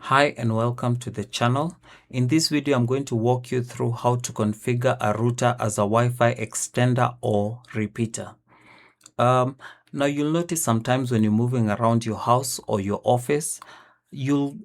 Hi and welcome to the channel. In this video, I'm going to walk you through how to configure a router as a Wi-Fi extender or repeater. Now you'll notice sometimes when you're moving around your house or your office, you'll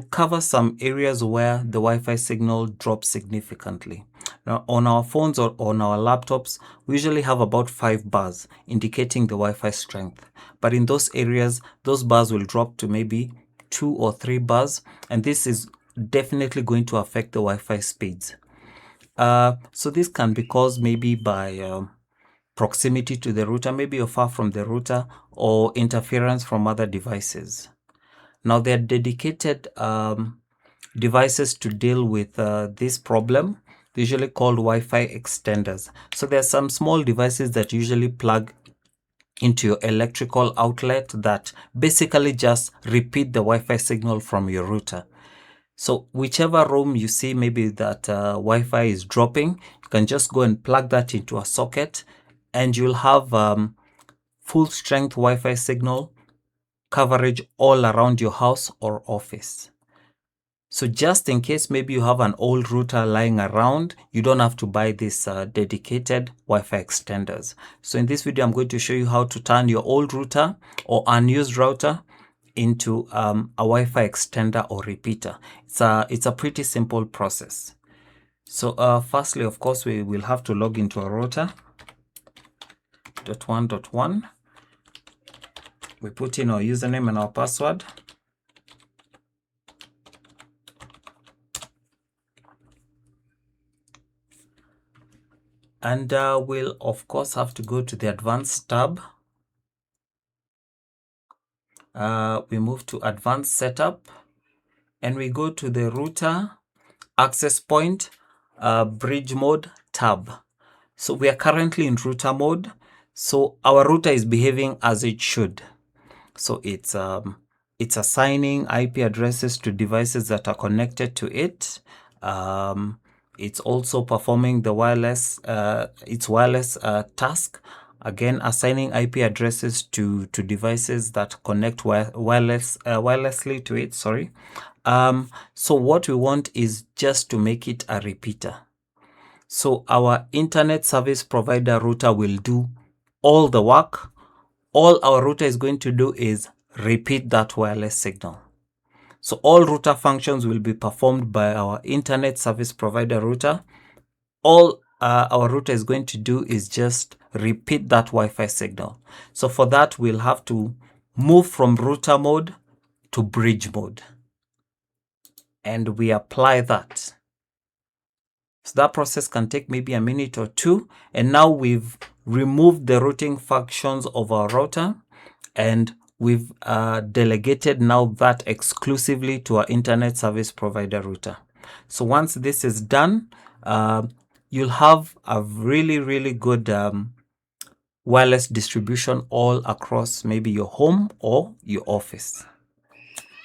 cover some areas where the Wi-Fi signal drops significantly. Now on our phones or on our laptops, we usually have about 5 bars indicating the Wi-Fi strength. But in those areas, those bars will drop to maybe 2 or 3 bars, and this is definitely going to affect the Wi-Fi speeds. So this can be caused maybe by proximity to the router, maybe you're far from the router, or interference from other devices. Now there are dedicated devices to deal with this problem, usually called Wi-Fi extenders. So there are some small devices that usually plug into your electrical outlet that basically just repeat the Wi-Fi signal from your router. So whichever room you see maybe that Wi-Fi is dropping, you can just go and plug that into a socket and you'll have full strength Wi-Fi signal coverage all around your house or office. So just in case maybe you have an old router lying around, you don't have to buy these dedicated Wi-Fi extenders. So in this video, I'm going to show you how to turn your old router or unused router into a Wi-Fi extender or repeater. It's a pretty simple process. So firstly, of course, we will have to log into a router. .1.1. We put in our username and our password. And we'll of course have to go to the advanced tab. We move to advanced setup and we go to the router access point bridge mode tab. So we are currently in router mode. So our router is behaving as it should. So it's assigning IP addresses to devices that are connected to it. It's also performing the wireless task. Again, assigning IP addresses to devices that connect wirelessly to it. So what we want is just to make it a repeater. So our internet service provider router will do all the work. All our router is going to do is repeat that wireless signal. So all router functions will be performed by our internet service provider router. All our router is going to do is just repeat that Wi-Fi signal. So for that, we'll have to move from router mode to bridge mode. And we apply that. So that process can take maybe a minute or two. And now we've removed the routing functions of our router and we've delegated now that exclusively to our internet service provider router. So once this is done, you'll have a really good wireless distribution all across maybe your home or your office.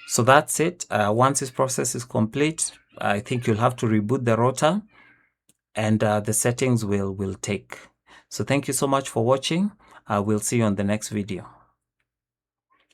So that's it. Once this process is complete, I think you'll have to reboot the router and the settings will take. So thank you so much for watching. We'll see you on the next video.